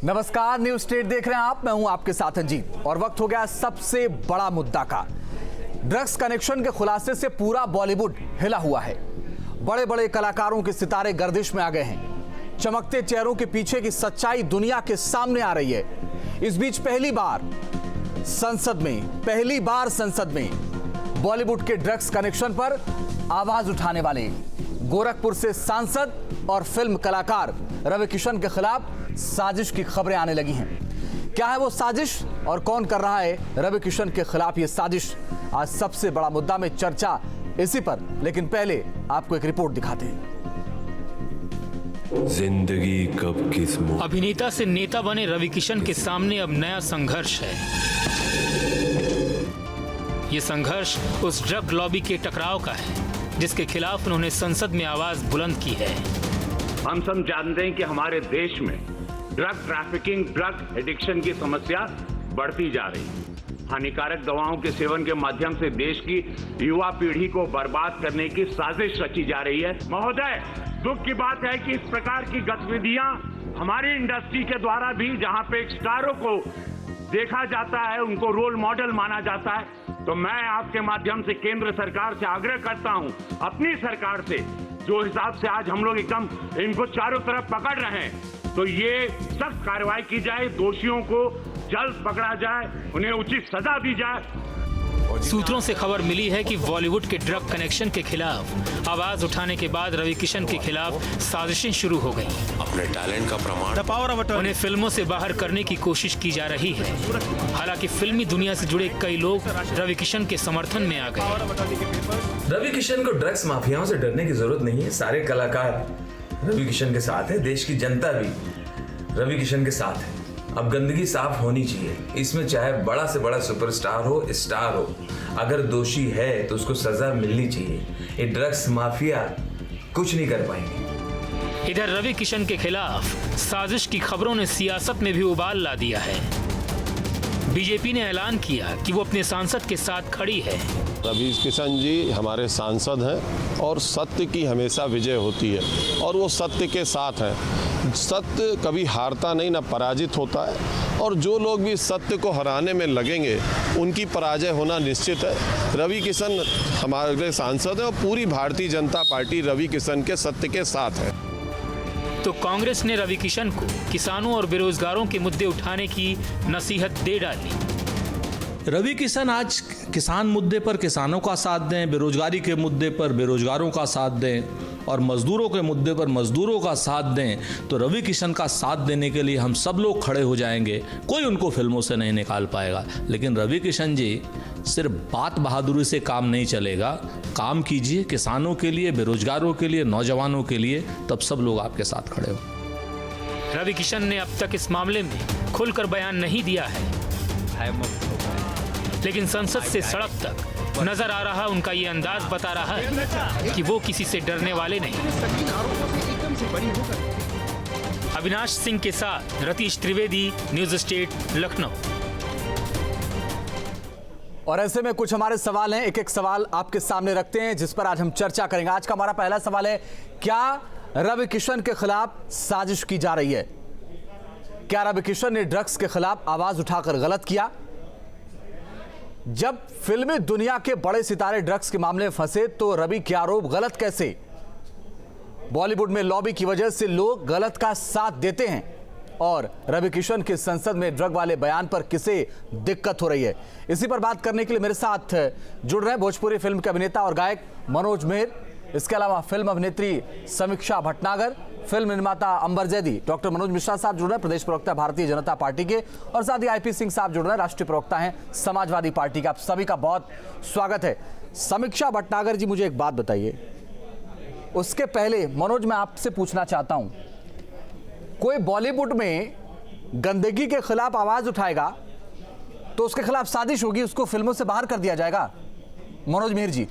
नमस्कार, news state देख रहे हैं आप। मैं हूं आपके साथ अंजीत और वक्त हो गया सबसे बड़ा मुद्दा का। ड्रग्स कनेक्शन के खुलासे से पूरा बॉलीवुड हिला हुआ है। बड़े बड़े कलाकारों के सितारे गर्दिश में आ गए हैं। चमकते चेहरों के पीछे की सच्चाई दुनिया के सामने आ रही है। इस बीच पहली बार संसद में बॉलीवुड के ड्रग्स कनेक्शन पर आवाज उठाने वाले गोरखपुर से सांसद और फिल्म कलाकार रवि किशन के खिलाफ साजिश की खबरें आने लगी हैं। क्या है वो साजिश और कौन कर रहा है रवि किशन के खिलाफ ये साजिश? आज सबसे बड़ा मुद्दा में चर्चा इसी पर, लेकिन पहले आपको एक रिपोर्ट दिखाते हैं। जिंदगी कब किस अभिनेता से नेता बने रवि किशन के सामने अब नया संघर्ष है। ये संघर्ष उस ड्रग लॉबी के टकराव का है जिसके खिलाफ उन्होंने संसद में आवाज बुलंद की है। हम सब जानते हैं कि हमारे देश में ड्रग ट्रैफिकिंग, ड्रग एडिक्शन की समस्या बढ़ती जा रही है। हानिकारक दवाओं के सेवन के माध्यम से देश की युवा पीढ़ी को बर्बाद करने की साजिश रची जा रही है। महोदय, दुख की बात है कि इस प्रकार की गतिविधियां हमारी इंडस्ट्री के द्वारा भी, जहां पे स्टारों को देखा जाता है, उनको रोल मॉडल माना जाता है, तो मैं आपके माध्यम से केंद्र सरकार से आग्रह करता हूं, अपनी सरकार से, जो हिसाब से आज हम लोग एकदम इनको चारों तरफ पकड़ रहे हैं, तो ये सख्त कार्रवाई की जाए, दोषियों को जल्द पकड़ा जाए, उन्हें उचित सजा दी जाए। सूत्रों से खबर मिली है कि बॉलीवुड के ड्रग कनेक्शन के खिलाफ आवाज उठाने के बाद रवि किशन के खिलाफ साजिशें शुरू हो गई। अपने टैलेंट का प्रमाण उन्हें फिल्मों से बाहर करने की कोशिश की जा रही है। हालांकि फिल्मी दुनिया से जुड़े कई लोग रवि किशन के समर्थन में आ गए। रवि किशन को ड्रग्स माफियाओं से डरने की जरूरत नहीं है। सारे कलाकार रवि किशन के साथ है, देश की जनता भी रवि किशन के साथ है। अब गंदगी साफ होनी चाहिए। इसमें चाहे बड़ा से बड़ा सुपरस्टार हो, स्टार हो, अगर दोषी है तो उसको सजा मिलनी चाहिए। ये ड्रग्स माफिया कुछ नहीं कर पाएंगे। इधर रवि किशन के खिलाफ साजिश की खबरों ने सियासत में भी उबाल ला दिया है। बीजेपी ने ऐलान किया कि वो अपने सांसद के साथ खड़ी है। रवि किशन जी हमारे सांसद हैं और सत्य की हमेशा विजय होती है और वो सत्य के साथ हैं। सत्य कभी हारता नहीं, ना पराजित होता है, और जो लोग भी सत्य को हराने में लगेंगे उनकी पराजय होना निश्चित है। रवि किशन हमारे सांसद हैं और पूरी भारतीय जनता पार्टी रवि किशन के सत्य के साथ है। तो कांग्रेस ने रवि किशन को किसानों और बेरोजगारों के मुद्दे उठाने की नसीहत दे डाली। रवि किशन आज किसान मुद्दे पर किसानों का साथ दें, बेरोजगारी के मुद्दे पर बेरोजगारों का साथ दें और मजदूरों के मुद्दे पर मजदूरों का साथ दें, तो रवि किशन का साथ देने के लिए हम सब लोग खड़े हो जाएंगे। कोई उनको फिल्मों से नहीं निकाल पाएगा। लेकिन रवि किशन जी, सिर्फ बात बहादुरी से काम नहीं चलेगा। काम कीजिए किसानों के लिए, बेरोजगारों के लिए, नौजवानों के लिए, तब सब लोग आपके साथ खड़े हो। रवि किशन ने अब तक इस मामले में खुलकर बयान नहीं दिया है, लेकिन संसद से सड़क तक नजर आ रहा उनका ये अंदाज बता रहा है कि वो किसी से डरने वाले नहीं। अविनाश सिंह के साथ रतीश त्रिवेदी, न्यूज स्टेट, लखनऊ। और ऐसे में कुछ हमारे सवाल हैं, एक एक सवाल आपके सामने रखते हैं जिस पर आज हम चर्चा करेंगे। आज का हमारा पहला सवाल है, क्या रवि किशन के खिलाफ साजिश की जा रही है? क्या रवि किशन ने ड्रग्स के खिलाफ आवाज उठाकर गलत किया? जब फिल्मी दुनिया के बड़े सितारे ड्रग्स के मामले में फंसे तो रवि के आरोप गलत कैसे? बॉलीवुड में लॉबी की वजह से लोग गलत का साथ देते हैं और रवि किशन के संसद में ड्रग वाले बयान पर किसे दिक्कत हो रही है? इसी पर बात करने के लिए मेरे साथ जुड़ रहे हैं भोजपुरी फिल्म के अभिनेता और गायक मनोज मेहर, इसके अलावा फिल्म अभिनेत्री समीक्षा भटनागर, फिल्म निर्माता अंबर जैदी, डॉक्टर मनोज मिश्रा साहब जुड़ रहे हैं, प्रदेश प्रवक्ता भारतीय जनता पार्टी के, और साथ ही आईपी सिंह साहब जुड़ रहे हैं, राष्ट्रीय प्रवक्ता हैं समाजवादी पार्टी के। आप सभी का बहुत स्वागत है। समीक्षा भटनागर जी, मुझे एक बात बताइए, उसके पहले मनोज मैं आपसे पूछना चाहता हूं, कोई बॉलीवुड में गंदगी के खिलाफ आवाज उठाएगा तो उसके खिलाफ साजिश होगी, उसको फिल्मों से बाहर कर दिया जाएगा? मनोज मेहर जी।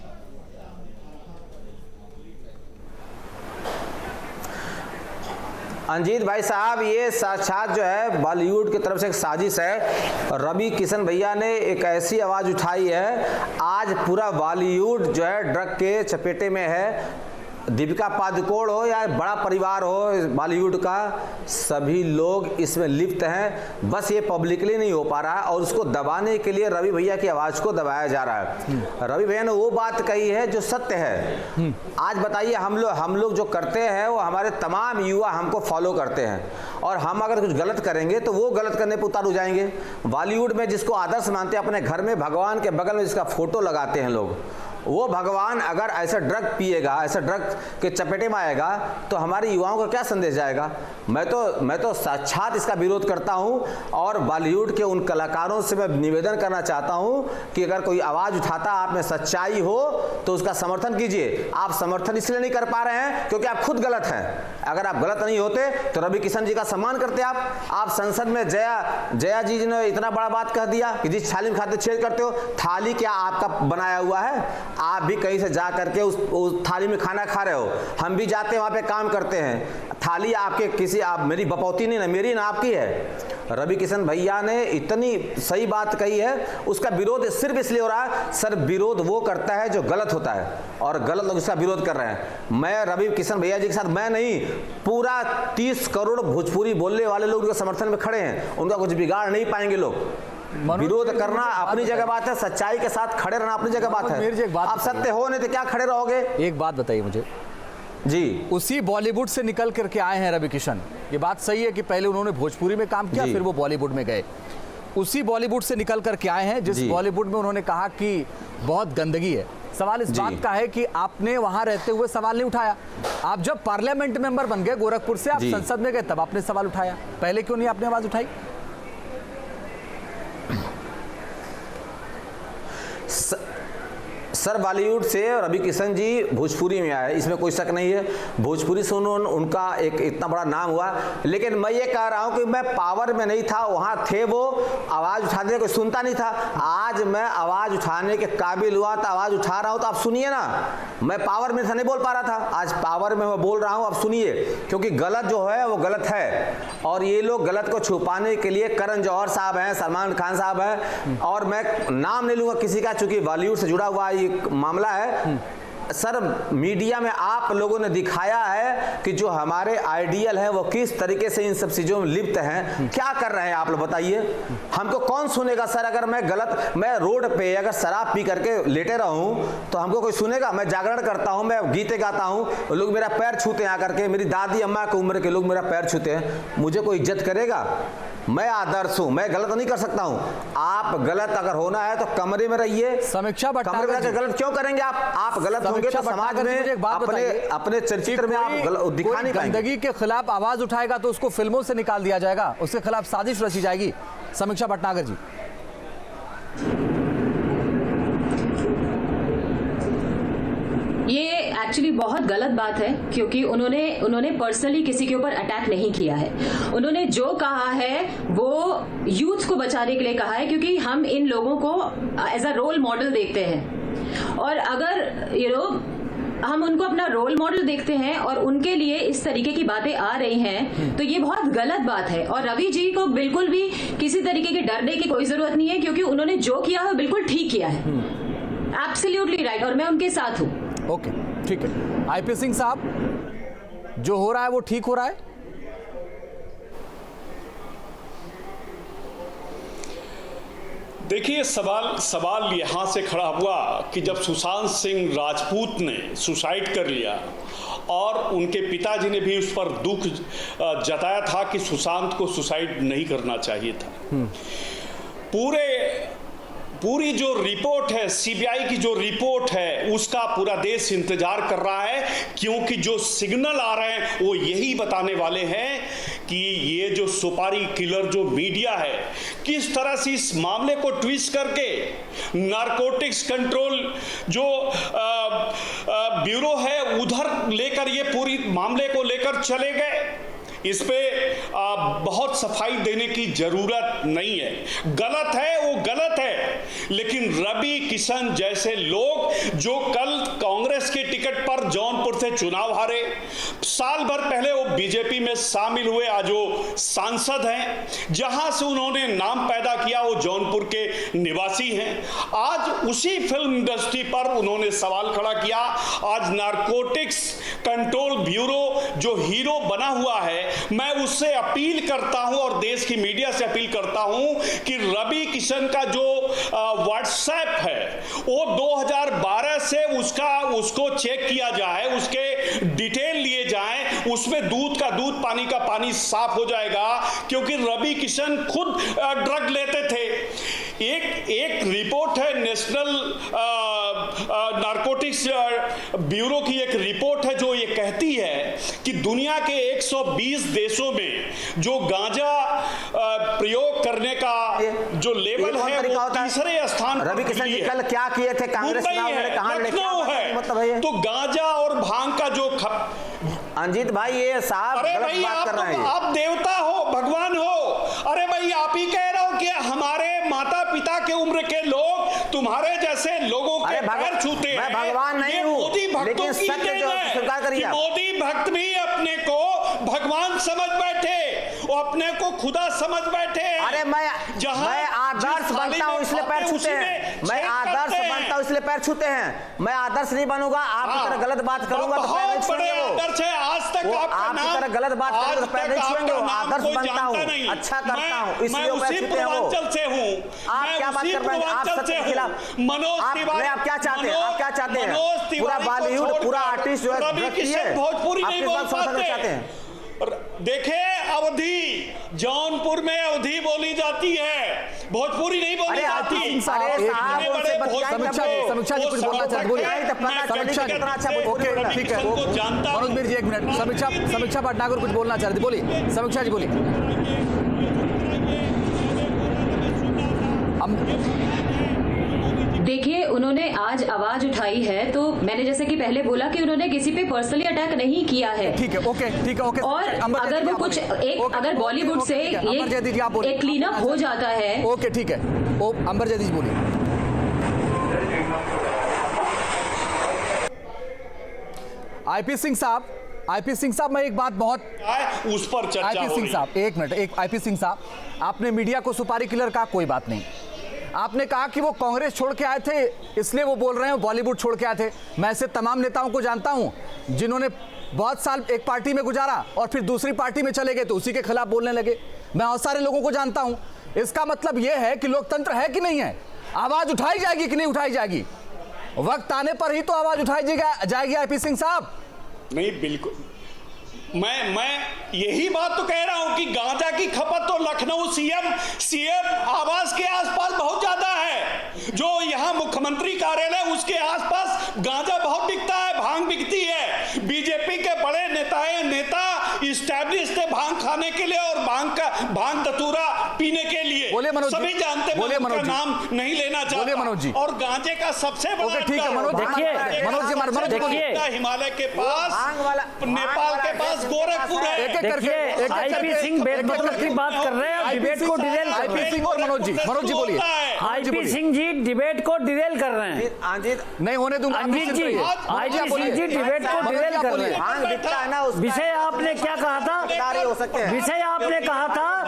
अंजीत भाई साहब, ये साक्षात जो है बॉलीवुड की तरफ से एक साजिश है। रवि किशन भैया ने एक ऐसी आवाज उठाई है, आज पूरा बॉलीवुड जो है ड्रग के चपेटे में है। दीपिका पादुकोण हो या बड़ा परिवार हो बॉलीवुड का, सभी लोग इसमें लिप्त हैं। बस ये पब्लिकली नहीं हो पा रहा है और उसको दबाने के लिए रवि भैया की आवाज़ को दबाया जा रहा है। रवि भैया ने वो बात कही है जो सत्य है। आज बताइए, हम लोग जो करते हैं वो हमारे तमाम युवा हमको फॉलो करते हैं और हम अगर कुछ गलत करेंगे तो वो गलत करने पर उतार हो जाएंगे। बॉलीवुड में जिसको आदर्श मानते हैं, अपने घर में भगवान के बगल में जिसका फोटो लगाते हैं लोग, वो भगवान अगर ऐसा ड्रग पिएगा, ऐसा ड्रग के चपेटे में आएगा तो हमारे युवाओं को क्या संदेश जाएगा। मैं तो साक्षात इसका विरोध करता हूं और बॉलीवुड के उन कलाकारों से मैं निवेदन करना चाहता हूं कि अगर कोई आवाज़ उठाता, आप में सच्चाई हो तो उसका समर्थन कीजिए। आप समर्थन इसलिए नहीं कर पा रहे हैं क्योंकि आप खुद गलत हैं। अगर आप गलत नहीं होते तो रवि किशन जी का सम्मान करते। आप संसद में जया जी ने इतना बड़ा बात कह दिया कि जिस थाली में खाते छेद करते हो, थाली क्या आपका बनाया हुआ है? आप भी कहीं से जा करके उस थाली में खाना खा रहे हो, हम भी जाते हैं वहां पे काम करते हैं। थाली आपके आप मेरी बपौती नहीं ना, मेरी ना आपकी है। रवि किशन भैया ने इतनी सही बात कही है, उसका विरोध सिर्फ इसलिए हो रहा है। सर, विरोध वो करता है जो गलत होता है और गलत लोग इसका विरोध कर रहे हैं। मैं रवि किशन भैया जी के साथ मैं नहीं, पूरा 30 करोड़ भोजपुरी बोलने वाले लोग उनके समर्थन में खड़े हैं। उनका कुछ बिगाड़ नहीं पाएंगे लोग। विरोध करना अपनी जगह बात है, सच्चाई के साथ खड़े रहना अपनी जगह बात है। आप सत्य हो नहीं तो क्या खड़े रहोगे? एक बात बताइए मुझे जी। उसी बॉलीवुड से निकल करके आए हैं रवि किशन। ये बात सही है कि पहले उन्होंने भोजपुरी में काम किया, फिर वो बॉलीवुड में गए। उसी बॉलीवुड से निकल करके आए हैं जिस बॉलीवुड में उन्होंने कहा कि बहुत गंदगी है। सवाल इस बात का है कि आपने वहां रहते हुए सवाल नहीं उठाया। आप जब पार्लियामेंट मेंबर बन गए गोरखपुर से, आप संसद में गए, तब आपने सवाल उठाया। पहले क्यों नहीं आपने आवाज उठाई? सर, बॉलीवुड से रवि किशन जी भोजपुरी में आए, इसमें कोई शक नहीं है। भोजपुरी से उनका एक इतना बड़ा नाम हुआ। लेकिन मैं ये कह रहा हूं कि मैं पावर में नहीं था, वहां थे वो, आवाज उठाने कोई सुनता नहीं था। आज मैं आवाज उठाने के काबिल हुआ तो आवाज उठा रहा हूं, तो आप सुनिए ना। मैं पावर में था, नहीं बोल पा रहा था, आज पावर में मैं बोल रहा हूं, आप सुनिए। क्योंकि गलत जो है वो गलत है और ये लोग गलत को छुपाने के लिए करण जौहर साहब हैं, सलमान खान साहब हैं, और मैं नाम नहीं लूंगा किसी का, चूंकि बॉलीवुड से जुड़ा हुआ मामला है। सर, मीडिया में आप लोगों ने दिखाया है कि जो हमारे आइडियल हैं वो किस तरीके से इन सब चीजों में लिप्त हैं। क्या कर रहे हैं आप लोग बताइए? हमको कौन सुनेगा सर? अगर मैं रोड पे अगर शराब पी करके लेटे रहूं तो हमको कोई सुनेगा? मैं जागरण करता हूं, मैं गीते गाता हूं, लोग मेरा पैर छूते हैं आकर के, मेरी दादी अम्मा की उम्र के लोग मेरा पैर छूते हैं, मुझे कोई इज्जत करेगा? मैं आदर्श हूं, मैं गलत नहीं कर सकता हूं। आप गलत अगर होना है तो कमरे में रहिए। समीक्षा भट्टाचार्य गलत क्यों करेंगे? आप गलत होंगे तो समाज में अपने चरित्र में आप दिखा नहीं पाएंगे। गंदगी के खिलाफ आवाज उठाएगा तो उसको फिल्मों से निकाल दिया जाएगा, उसके खिलाफ साजिश रची जाएगी। समीक्षा भट्टाचार्य जी, ये एक्चुअली बहुत गलत बात है क्योंकि उन्होंने पर्सनली किसी के ऊपर अटैक नहीं किया है। उन्होंने जो कहा है वो यूथ को बचाने के लिए कहा है, क्योंकि हम इन लोगों को एज अ रोल मॉडल देखते हैं और अगर हम उनको अपना रोल मॉडल देखते हैं और उनके लिए इस तरीके की बातें आ रही हैं तो ये बहुत गलत बात है। और रवि जी को बिल्कुल भी किसी तरीके के डरने की कोई जरूरत नहीं है, क्योंकि उन्होंने जो किया है बिल्कुल ठीक किया है, एब्सोल्युटली राइट, और मैं उनके साथ हूं। ओके, ठीक है। आईपी सिंह साहब, जो हो रहा है वो ठीक हो रहा है? देखिए, सवाल यहाँ से खड़ा हुआ कि जब सुशांत सिंह राजपूत ने सुसाइड कर लिया और उनके पिताजी ने भी उस पर दुख जताया था कि सुशांत को सुसाइड नहीं करना चाहिए था। पूरी जो रिपोर्ट है, सीबीआई की जो रिपोर्ट है, उसका पूरा देश इंतजार कर रहा है, क्योंकि जो सिग्नल आ रहे हैं वो यही बताने वाले हैं कि ये जो सुपारी किलर जो मीडिया है किस तरह से इस मामले को ट्विस्ट करके नारकोटिक्स कंट्रोल जो ब्यूरो है उधर लेकर ये पूरी मामले को लेकर चले गए। इस पे बहुत सफाई देने की जरूरत नहीं है। गलत है वो गलत है, लेकिन रवि किशन जैसे लोग जो कल कांग्रेस के टिकट पर जौनपुर से चुनाव हारे, साल भर पहले वो बीजेपी में शामिल हुए, आज वो सांसद हैं, जहां से उन्होंने नाम पैदा किया वो जौनपुर के निवासी हैं। आज उसी फिल्म इंडस्ट्री पर उन्होंने सवाल खड़ा किया। आज नारकोटिक्स कंट्रोल ब्यूरो जो हीरो बना हुआ है, मैं उससे अपील करता हूं और देश की मीडिया से अपील करता हूं कि रवि किशन का जो व्हाट्सएप है वो 2012 से उसको चेक किया जाए, उसके डिटेल लिए जाएं, उसमें दूध का दूध, पानी का पानी साफ हो जाएगा, क्योंकि रवि किशन खुद ड्रग लेते थे। एक रिपोर्ट है, नेशनल नारकोटिक्स ब्यूरो की एक रिपोर्ट है जो ये कहती है कि दुनिया के 120 देशों में जो गांजा प्रयोग करने का जो लेवल है वो तीसरे स्थान पर रवि किशन जी कल क्या किए थे कांग्रेस चुनाव में, कहां लखनऊ है, तो गांजा और भांग का जो अंजीत भाई ये साहब गलत बात कर रहे हैं। आप देवता हो, भगवान हो, अरे भाई आप ही कह रहे हो कि हमारे माता पिता के उम्र के लोग तुम्हारे जैसे लोगों के पैर छूते हैं। मैं भगवान नहीं हूं, मोदी भक्तों लेकिन की सत्य जो स्वीकार करिए। मोदी भक्त भी अपने को भगवान समझ बैठे, वो अपने को खुदा समझ बैठे। अरे मैं आदर्श बनता हूँ इसलिए पैर छूते हैं, मैं आदर्श बनता हूँ इसलिए पैर छूते हैं। मैं आदर्श नहीं बनूंगा, आपकी तरह गलत बात करूंगा तो पैर नहीं छूएंगे। आज तक आपकी तरह गलत बात करूंगा तो पैर नहीं छूएंगे। आदर्श बनता हूँ, अच्छा करता हूँ, इसलिए पैर छूते हैं वो। आप क्या बात कर रहे हैं? आप सत्य के खिलाफ आप क्या चाहते हैं? आप क्या चाहते हैं? पूरा बॉलीवुड, पूरा आर्टिस्ट जो है भोजपुरी नहीं बोल चाहते हैं। देखे अवधि, जौनपुर में अवधि बोली जाती है, भोजपुरी नहीं बोली जाती। समीक्षा जी कुछ बोलना चाहते, बोलिए। ठीक है मनोज मीर जी, एक मिनट। समीक्षा भटनागर कुछ बोलना चाह रहे थे, बोलिए समीक्षा जी, बोलिए। देखिए, उन्होंने आज आवाज उठाई है, तो मैंने जैसे कि पहले बोला कि उन्होंने किसी पे पर्सनली अटैक नहीं किया है। ठीक है, ओके। और अगर वो कुछ अगर बॉलीवुड से एक क्लीन अप हो जाता है। ओके, ठीक है। अंबर जयदीप बोलिए। आईपी सिंह साहब, मैं एक बात बहुत उस पर चर्चा हो रही है। आईपी सिंह साहब, एक मिनट। आईपी सिंह साहब, आपने मीडिया को सुपारी किलर कहा, कोई बात नहीं। आपने कहा कि वो कांग्रेस छोड़ के आए थे इसलिए वो बोल रहे हैं बॉलीवुड छोड़ के आए थे। मैं ऐसे तमाम नेताओं को जानता हूं जिन्होंने बहुत साल एक पार्टी में गुजारा और फिर दूसरी पार्टी में चले गए तो उसी के खिलाफ बोलने लगे। मैं बहुत सारे लोगों को जानता हूं। इसका मतलब यह है कि लोकतंत्र है कि नहीं है? आवाज उठाई जाएगी कि नहीं उठाई जाएगी? वक्त आने पर ही तो आवाज उठाई जाएगी। आईपी सिंह साहब, नहीं, बिल्कुल मैं यही बात तो कह रहा हूं कि गांजा की खपत तो लखनऊ सीएम आवास के आसपास बहुत ज्यादा है। जो यहां मुख्यमंत्री कार्यालय उसके आसपास गांजा बहुत बिकता है, भांग बिकती है। बीजेपी के बड़े नेता इस्टेब्लिश थे भांग खाने के लिए और भांग धतूरा पीने के लिए। सभी जानते हैं, उनका नाम नहीं लेना चाहता। और गांजे का सबसे बड़ा ठीक है मनोज देखिए, हिमालय के पास, नेपाल के पास गोरखपुर है। देखिए, आईपी सिंह बेदखल की बात कर रहे हैं, डिबेट को डिरेल कर रहे हैं। आईपी सिंह और मनोज जी बोलिए। आईपी सिंह जी डिबेट को डिरेल कर रहे हैं। नहीं होने दूंगा। अंजीत जी, आईपी सिंह जी डिबेट को डिरेल कर रहे हैं। विषय आपने क्या कहा था? विषय आपने कहा था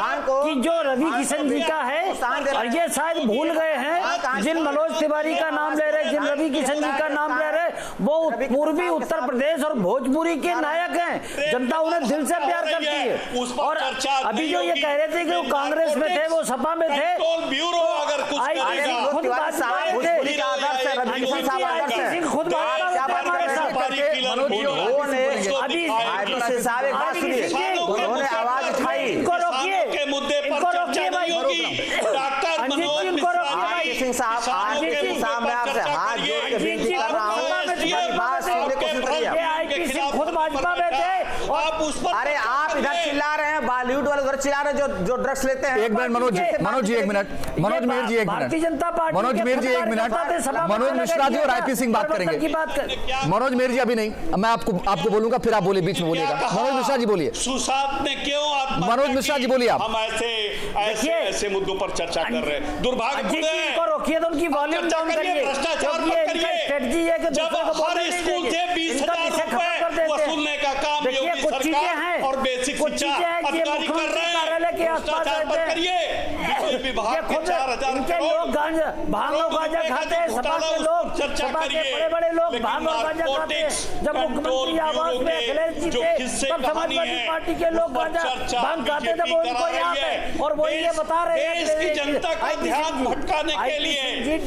कि जो रवि किशन जी का है, और ये शायद भूल गए हैं, जिन मनोज तिवारी का नाम ले रहे, जिन रवि किशन जी का नाम ले रहे, वो पूर्वी उत्तर प्रदेश और भोजपुरी के नायक हैं। जनता उन्हें दिल से प्यार करती है। और अभी जो ये कह रहे थे कि वो कांग्रेस में थे, वो सपा में थे, खुद बात उन्होंने आवाज उठाई। इनको रोकिए के मुद्दे पर चर्चा नहीं होगी। डॉक्टर मनोज सिंह साहब, मैं आपसे हाथ जोड़ के विनती कर रहा हूँ, बात सुनने को सुन रही है। खुद भाजपा में थे। अरे आप इधर चिल्ला रहे हैं, बॉलीवुड वाले उधर चिल्ला रहे हैं जो ड्रग्स लेते हैं। एक मिनट मनोज जी एक मिनट। मनोज मीर जी एक मिनट। भारतीय जनता पार्टी मनोज मीर जी एक मिनट। मनोज मिश्रा जी और आईपी सिंह बात करेंगे। मनोज मीर जी अभी नहीं, मैं आपको बोलूंगा, फिर आप बोलिए, बीच में बोलिएगा। मनोज मिश्रा जी बोलिए। सुशांत ने क्यों मनोज मिश्रा जी बोलिए। आप हम ऐसे मुद्दों पर चर्चा कर रहे हैं। दुर्भाग्यपूर्ण है। रोकिए तो उनकी वॉल्यूम डाउन करिए। भ्रष्टाचार मत करिए। स्ट्रेटजी है कि जब हर स्कूल से 20,000 रुपए वसूलने का काम योगी सरकार और बेसिक शिक्षा अधिकारी कर रहे हैं। भ्रष्टाचार मत करिए। कोई विभाग के 4000 इनके लोग गांजा भांग और गांजा खाते हैं, सपा के लोग, सपा के बड़े-बड़े लोग भांग और गांजा खाते हैं। जब मुख्यमंत्री आवास में अखिलेश जी थे तब समाजवादी पार्टी के लोग गांजा भांग खाते थे, वो इनको याद है और वो ये बता रहे हैं देश की जनता का ध्यान भटकाने के लिए, देश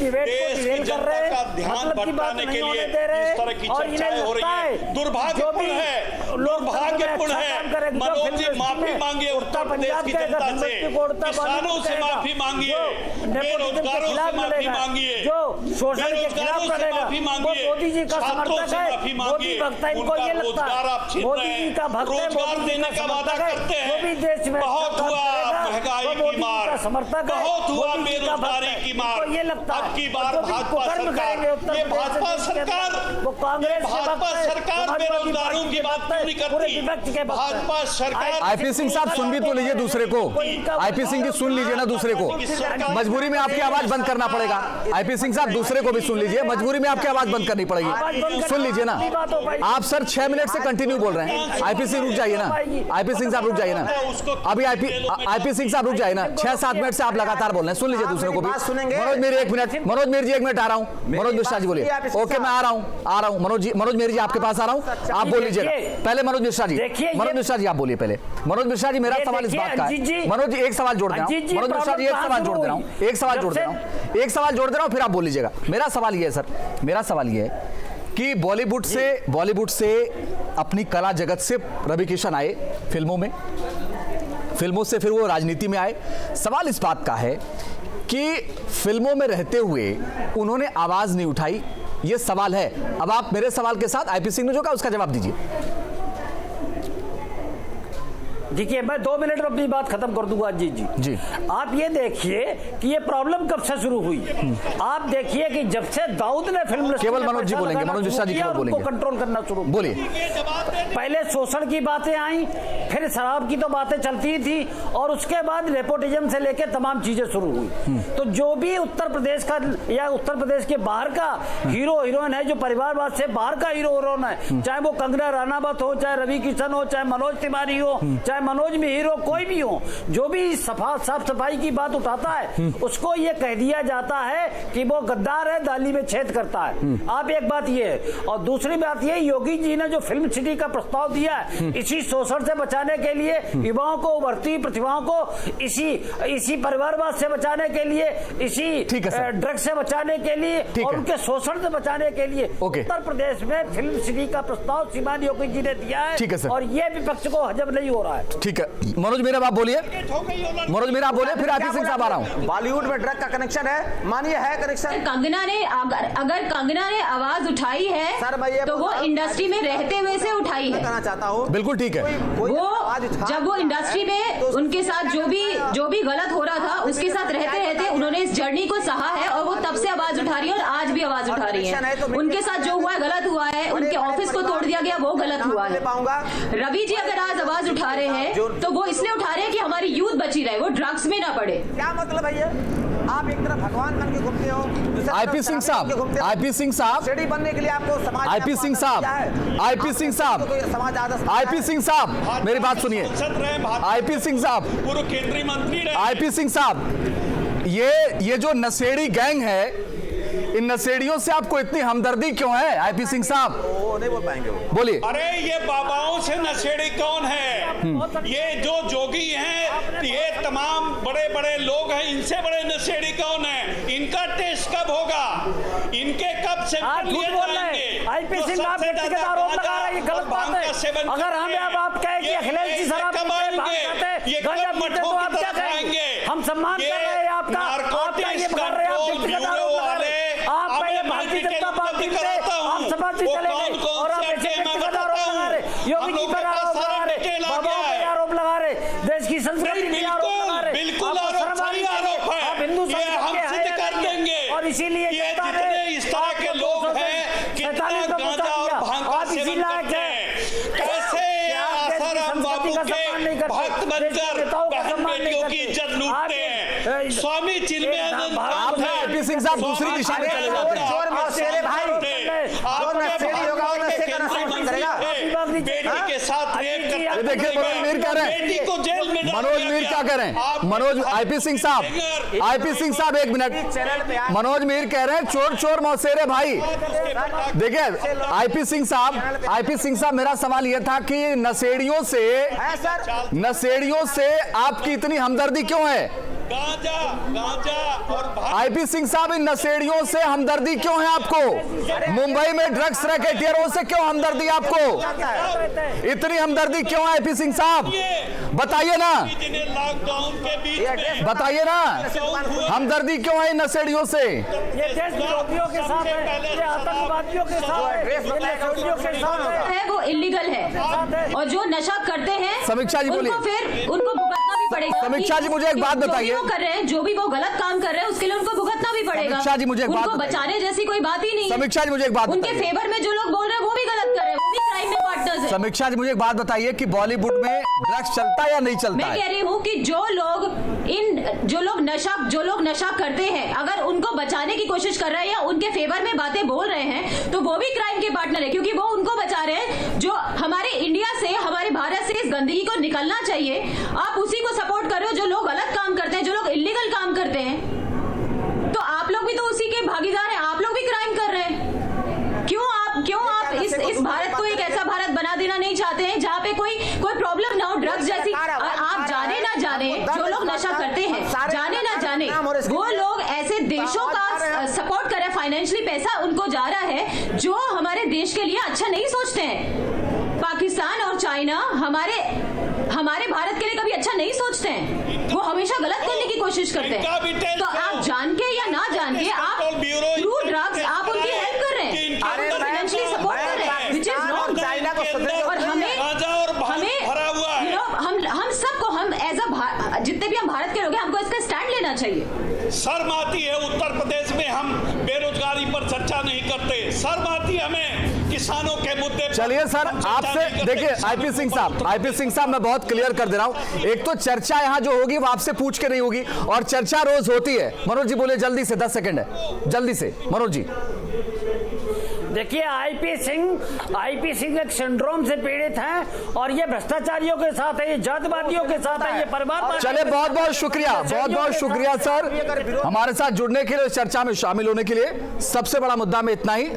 की जनता का ध्यान भटकाने के लिए इस तरह की चर्चाएं हो रही है। दुर्भाग्यपूर्ण है, दुर्भाग्यपूर्ण है। मनोज जी माफी मांगिए उत्तर प्रदेश की जनता से, किसानों से माफी मांगिए, बेरोजगारों से माफी मांगिए, बेरोजगारों से माफी मांगिए, छात्रों से माफी मांगिए। उनका रोजगार आप छीन रहे हैं, रोजगार देने का वादा करते हैं। बहुत हुआ महंगाई की मार, बहुत हुआ बेरोजगारी की मार। अब की बार भाजपा सरकार, ये भाजपा सरकार, भाजपा सरकार बेरोजगारों की बात क्यों नहीं करती? भाजपा सरकार। आईपी सिंह साहब सुन भी तो लीजिए दूसरे को, आईपी सिंह जी सुन लीजिए ना दूसरे को, मजबूरी में आपकी आवाज बंद करना पड़ेगा। आईपी सिंह साहब दूसरे को भी सुन लीजिए, मजबूरी में आपकी आवाज बंद करनी पड़ेगी, सुन लीजिए ना। आप सर 6 मिनट से कंटिन्यू बोल रहे हैं, आईपी सिंह रुक जाइए ना, आईपी सिंह साहब रुक जाइए ना, अभी आईपी सिंह साहब रुक जाइए ना। 6-7 मिनट से आप लगातार बोल रहे हैं, सुन लीजिए दूसरे को भी। मनोज मेरी 1 मिनट, मनोज मेरी जी 1 मिनट आ रहा हूँ। मनोज मिश्रा जी बोलिए। ओके मैं आ रहा हूँ मनोज मेरी जी आपके पास आ रहा हूँ, आप बोल लीजिएगा पहले। मनोज मिश्रा जी आप बोलिए पहले। मनोज मिश्रा जी मेरा सवाल इस बात का है, मनोज जी एक सवाल जोड़ दे रहा हूँ, मनोज मिश्रा जी एक सवाल जोड़ दे रहा हूँ, एक सवाल जोड़ दे रहा हूँ, फिर आप बोल लीजिएगा। मेरा सवाल ये है सर, मेरा सवाल ये है कि बॉलीवुड से अपनी कला जगत से रवि किशन आए फिल्मों से फिर वो राजनीति में आए। सवाल इस बात का है कि फिल्मों में रहते हुए उन्होंने आवाज नहीं उठाई, ये सवाल है। अब आप मेरे सवाल के साथ आईपी सिंह ने जो कहा उसका जवाब दीजिए। देखिए मैं 2 मिनट में अपनी बात खत्म कर दूंगा। जी आप ये देखिए कि ये प्रॉब्लम कब से शुरू हुई। आप देखिए कि जब से दाऊद ने फिल्म केवल मनोज जी बोलेंगे, मनोज मिश्रा जी केवल बोलेंगे, कंट्रोल करना शुरू बोलिए। पहले शोषण की बातें आई, फिर शराब की तो बातें चलती ही थी और उसके बाद नेपोटिज्म से लेकर तमाम चीजें शुरू हुई। तो जो भी उत्तर प्रदेश का या उत्तर प्रदेश के बाहर का हीरो हीरोइन है, जो परिवारवाद से बाहर का हीरो हीरोइन है, चाहे वो कंगना रनावत हो, चाहे रवि किशन हो, चाहे मनोज तिवारी हो, चाहे मनोज में हीरो कोई भी हो, जो भी साफ सफाई की बात उठाता है उसको ये कह दिया जाता है कि वो गद्दार है, दाली में छेद करता है। आप एक बात ये है, और दूसरी बात ये, योगी जी ने जो फिल्म सिटी का प्रस्ताव दिया है, इसी शोषण से बचाने के लिए, युवाओं को, उभरती प्रतिभाओं को इसी परिवारवाद से बचाने के लिए, इसी ड्रग्स से बचाने के लिए और उनके शोषण से बचाने के लिए उत्तर प्रदेश में फिल्म सिटी का प्रस्ताव श्रीमान योगी जी ने दिया है और ये विपक्ष को हजम नहीं हो रहा है। ठीक है मनोज मेरा आप बोलिए, मनोज मेरा आप बोलिए, फिर आईपी सिंह साहब आ रहा हूँ। बॉलीवुड में ड्रग का कनेक्शन है, मानिए है कनेक्शन। कंगना ने अगर कंगना ने आवाज उठाई है सर, तो वो इंडस्ट्री में रहते हुए से उठाई है। कहना चाहता हूँ बिल्कुल ठीक है। वो जब वो इंडस्ट्री में उनके साथ जो भी गलत हो रहा था उसके साथ रहते रहते उन्होंने इस जर्नी को सहा है और वो तब से आवाज उठा रही है और आज भी आवाज उठा रही है। उनके साथ जो हुआ है गलत हुआ है, उनके ऑफिस को तोड़ दिया गया वो गलत हुआ है। रवि जी अगर आज आवाज उठा रहे हैं तो वो इसलिए उठा रहे हैं कि हमारी यूथ बची रहे, वो ड्रग्स में ना पड़े। क्या मतलब है ये? आप एक तरफ भगवान बन के घूमते हो, आईपी सिंह साहब, आईपी सिंह साहब, शेडी बनने के लिए आपको समाज, आईपी सिंह साहब, आईपी सिंह साहब, आईपी सिंह साहब मेरी बात सुनिए, आईपी सिंह साहब, पूर्व केंद्रीय मंत्री रहे, आईपी सिंह साहब, ये जो नशेड़ी गैंग है, इन नशेड़ियों से आपको इतनी हमदर्दी क्यों है आईपी सिंह साहब? नहीं बोल पाएंगे वो। बोलिए। अरे ये बाबाओं से नशेड़ी कौन है? ये जो जोगी हैं, ये तमाम बड़े बड़े लोग हैं, इनसे बड़े नशेड़ी कौन है? इनका टेस्ट कब होगा? इनके कब से आईपी सिंह आप व्यक्तिगत आरोप लगा रहे हैं, ये गलत बात है। अगर हम आप कहें कि अखिलेश जी शराब गांजा पीते तो आप क्या कहेंगे? हम सम्मान कर रहे हैं आपका, आपका ये कर रहे हैं, आप व्यक्तिगत आरोप लगा रहे हैं। आप पहले भारतीय जनता पार्टी से आप सपा से चले गए और आप ऐसे व्यक्तिगत आरोप लगा रहे, योगी जी पर आरोप लगा रहे, बाबाओं पर आरोप लगा रहे, देश की संस्कृति पर आरोप लगा रहे। बिल्कुल आरोप है, आप हिंदू हम सिद्ध कर देंगे। और इसीलिए जितने इस तरह के लोग हैं, कितना गांजा और भांग का सेवन करते हैं, कैसे आसाराम बाबू के भक्त बनकर बहन बेटियों की इज्जत लूटते हैं। स्वामी चिन्मयानंद आईपी सिंह साहब दूसरी दिशा में चले जाते हैं। बेटी के साथ रेप ये देखिए मनोज मीर कह रहे बेटी को जेल में हैं, डाल मनोज दिया मीर गया। क्या कह रहे हैं, आप- मनोज आईपी सिंह साहब, आईपी सिंह साहब एक मिनट, मनोज मीर कह रहे हैं चोर चोर मौसेरे भाई। देखिए आईपी सिंह साहब मेरा सवाल यह था कि नशेड़ियों से आपकी इतनी हमदर्दी क्यों है? गांजा और आईपी सिंह साहब इन नशेड़ियों से हमदर्दी क्यों है आपको? मुंबई में ड्रग्स रैकेटियरों से क्यों हमदर्दी आपको? इतनी हमदर्दी क्यों है आईपी सिंह साहब? बताइए ना, लॉकडाउन के बीच बताइए ना, हमदर्दी क्यों है इन नशेड़ियों से? ये देश विरोधियों के साथ है, ये आतंकवादियों के साथ है, ये नशेड़ियों के साथ है वो इलीगल है, और जो नशा करते हैं समीक्षा जी बोलिए। उनको भुगतना भी पड़ेगा। समीक्षा जी मुझे एक बात बताइए, कर रहे हैं जो भी वो गलत काम कर रहे हैं उसके लिए उनको भुगतना भी पड़ेगा। समीक्षा जी मुझे एक बात उनको बताइए। बचाने जैसी कोई बात ही नहीं है। समीक्षा जी मुझे एक बात उनके बताइए। फेवर में जो लोग बोल रहे हैं वो भी गलत कर रहे हैं, वो भी क्राइम में पार्टनर्स हैं। समीक्षा जी मुझे एक बात बताइए कि बॉलीवुड में ड्रग्स चलता है या नहीं चलता मैं है? कह रही हूँ कि जो लोग नशा करते हैं, अगर उनको बचाने की कोशिश कर रहे हैं या उनके फेवर में बातें बोल रहे हैं तो वो भी क्राइम के पार्टनर है, क्योंकि वो उनको बचा रहे हैं जो हमारे इंडिया से, हमारे भारत से इस गंदगी को निकलना चाहिए। आप उसी को सपोर्ट कर रहे हो जो लोग गलत काम करते हैं, जो लोग इलीगल काम करते हैं। तो आप लोग भी तो उसी के भागीदार हैं, आप लोग भी क्राइम कर रहे हैं। क्यों आप इस भारत को एक ऐसा भारत बना देना नहीं चाहते हैं जहाँ पे कोई प्रॉब्लम ना हो? ड्रग्स जैसी, आप जाने ना जाने जो लोग नशा करते हैं, जाने ना जाने वो लोग ऐसे देशों का सपोर्ट कर रहे हैं, फाइनेंशियली पैसा उनको जा रहा है जो हमारे देश के लिए अच्छा नहीं सोचते हैं। पाकिस्तान और चाइना हमारे भारत के लिए कभी अच्छा नहीं सोचते हैं, वो हमेशा गलत करने की कोशिश करते हैं। तो आप जान के या ना जान के आप थ्रू ड्रग्स आप उनकी हेल्प कर रहे हैं, आप उनको फाइनेंशियली सपोर्ट कर रहे हैं, विच इज रॉन्ग। और हमें हम सबको, हम एज अ जितने भी हम भारत के लोग हैं, हमको इसका स्टैंड लेना चाहिए। शर्म आती है उत्तर प्रदेश में हम बेरोजगारी पर चर्चा नहीं करते, शर्म आती है हमें किसानों के मुद्दे। चलिए सर, आपसे देखिए आईपी सिंह साहब मैं बहुत क्लियर कर दे रहा हूं, एक तो चर्चा यहां जो होगी वो आपसे पूछ के नहीं होगी, और चर्चा रोज होती है। मनोज जी बोले जल्दी से, 10 सेकंड है, जल्दी से मनोज जी। देखिए आईपी सिंह एक सिंड्रोम से पीड़ित हैं, और ये भ्रष्टाचारियों के साथ है, ये जातिवादियों के साथ है, ये परिवार। चले बहुत बहुत शुक्रिया सर हमारे साथ जुड़ने के लिए, चर्चा में शामिल होने के लिए। सबसे बड़ा मुद्दा में इतना ही।